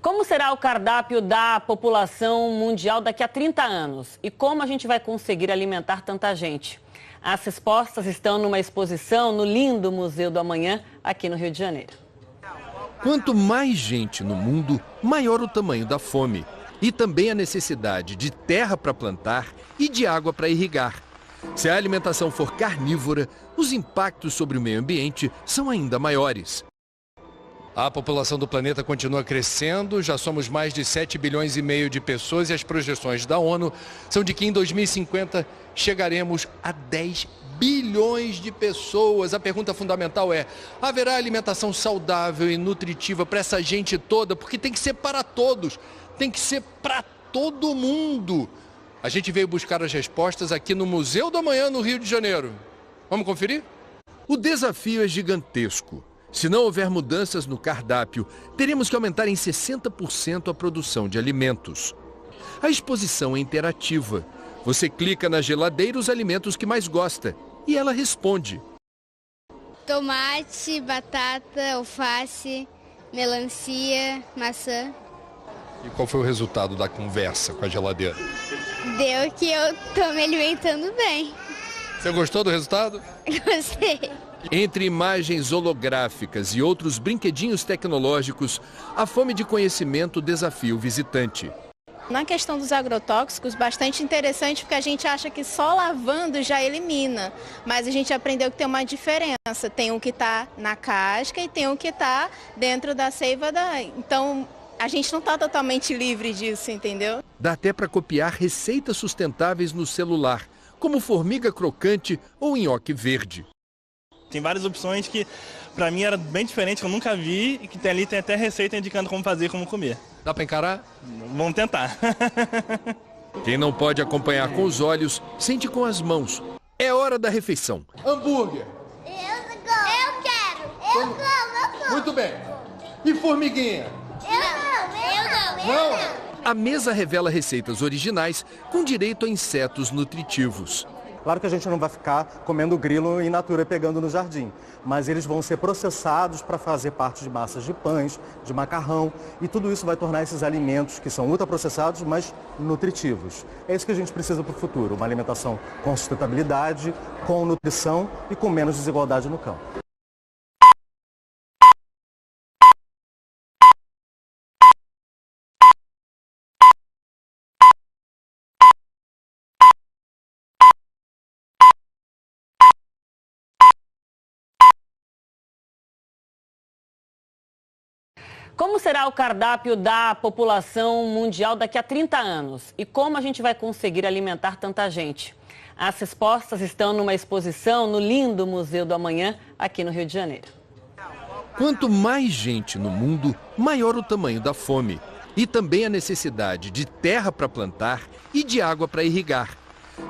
Como será o cardápio da população mundial daqui a 30 anos? E como a gente vai conseguir alimentar tanta gente? As respostas estão numa exposição no lindo Museu do Amanhã, aqui no Rio de Janeiro. Quanto mais gente no mundo, maior o tamanho da fome. E também a necessidade de terra para plantar e de água para irrigar. Se a alimentação for carnívora, os impactos sobre o meio ambiente são ainda maiores. A população do planeta continua crescendo, já somos mais de 7 bilhões e meio de pessoas e as projeções da ONU são de que em 2050 chegaremos a 10 bilhões de pessoas. A pergunta fundamental é: haverá alimentação saudável e nutritiva para essa gente toda? Porque tem que ser para todos, tem que ser para todo mundo. A gente veio buscar as respostas aqui no Museu do Amanhã, no Rio de Janeiro. Vamos conferir? O desafio é gigantesco. Se não houver mudanças no cardápio, teremos que aumentar em 60% a produção de alimentos. A exposição é interativa. Você clica na geladeira os alimentos que mais gosta e ela responde. Tomate, batata, alface, melancia, maçã. E qual foi o resultado da conversa com a geladeira? Deu que eu tô me alimentando bem. Você gostou do resultado? Gostei. Entre imagens holográficas e outros brinquedinhos tecnológicos, a fome de conhecimento desafia o visitante. Na questão dos agrotóxicos, bastante interessante porque a gente acha que só lavando já elimina, mas a gente aprendeu que tem uma diferença. Tem um que está na casca e tem um que está dentro da seiva da... Então, a gente não está totalmente livre disso, entendeu? Dá até para copiar receitas sustentáveis no celular, como formiga crocante ou nhoque verde. Tem várias opções que, para mim, era bem diferente, que eu nunca vi, e que tem ali tem até receita indicando como fazer, como comer. Dá para encarar? Vamos tentar. Quem não pode acompanhar com os olhos, sente com as mãos. É hora da refeição. Hambúrguer. Eu quero. Muito bem. E formiguinha? Eu não. A mesa revela receitas originais com direito a insetos nutritivos. Claro que a gente não vai ficar comendo grilo in natura pegando no jardim, mas eles vão ser processados para fazer parte de massas de pães, de macarrão, e tudo isso vai tornar esses alimentos que são ultraprocessados, mas nutritivos. É isso que a gente precisa para o futuro, uma alimentação com sustentabilidade, com nutrição e com menos desigualdade no campo. Como será o cardápio da população mundial daqui a 30 anos? E como a gente vai conseguir alimentar tanta gente? As respostas estão numa exposição no lindo Museu do Amanhã, aqui no Rio de Janeiro. Quanto mais gente no mundo, maior o tamanho da fome. E também a necessidade de terra para plantar e de água para irrigar.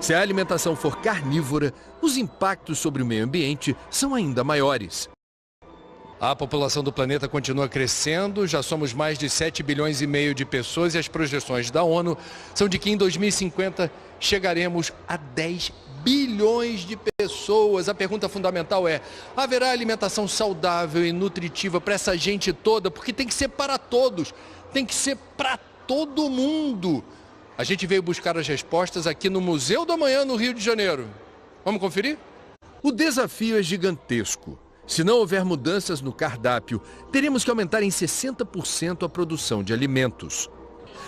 Se a alimentação for carnívora, os impactos sobre o meio ambiente são ainda maiores. A população do planeta continua crescendo, já somos mais de 7 bilhões e meio de pessoas e as projeções da ONU são de que em 2050 chegaremos a 10 bilhões de pessoas. A pergunta fundamental é: haverá alimentação saudável e nutritiva para essa gente toda? Porque tem que ser para todos, tem que ser para todo mundo. A gente veio buscar as respostas aqui no Museu do Amanhã, no Rio de Janeiro. Vamos conferir? O desafio é gigantesco. Se não houver mudanças no cardápio, teremos que aumentar em 60% a produção de alimentos.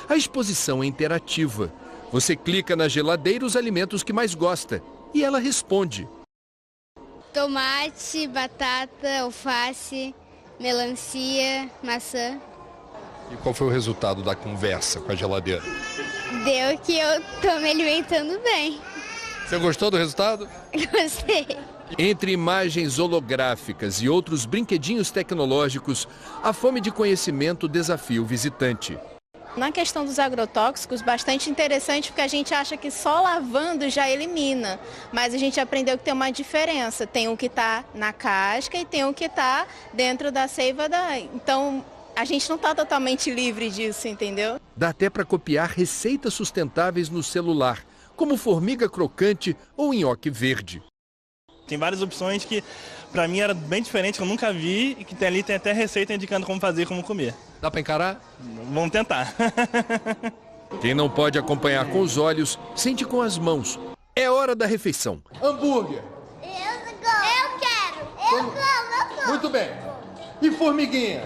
A exposição é interativa. Você clica na geladeira os alimentos que mais gosta e ela responde. Tomate, batata, alface, melancia, maçã. E qual foi o resultado da conversa com a geladeira? Deu que eu tô me alimentando bem. Você gostou do resultado? Gostei. Entre imagens holográficas e outros brinquedinhos tecnológicos, a fome de conhecimento desafia o visitante. Na questão dos agrotóxicos, bastante interessante porque a gente acha que só lavando já elimina, mas a gente aprendeu que tem uma diferença. Tem um que está na casca e tem um que está dentro da seiva da... Então, a gente não está totalmente livre disso, entendeu? Dá até para copiar receitas sustentáveis no celular, como formiga crocante ou nhoque verde. Tem várias opções que para mim era bem diferente, que eu nunca vi e que tem ali tem até receita indicando como fazer e como comer. Dá para encarar? Vamos tentar. Quem não pode acompanhar com os olhos, sente com as mãos. É hora da refeição. Hambúrguer. Eu quero. Eu como. Muito bem. E formiguinha?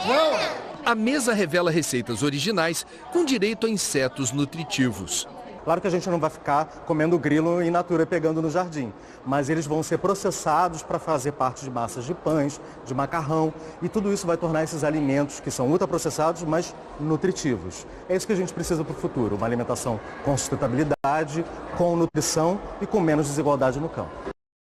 Eu não. A mesa revela receitas originais com direito a insetos nutritivos. Claro que a gente não vai ficar comendo grilo in natura pegando no jardim, mas eles vão ser processados para fazer parte de massas de pães, de macarrão, e tudo isso vai tornar esses alimentos que são ultraprocessados, mas nutritivos. É isso que a gente precisa para o futuro, uma alimentação com sustentabilidade, com nutrição e com menos desigualdade no campo.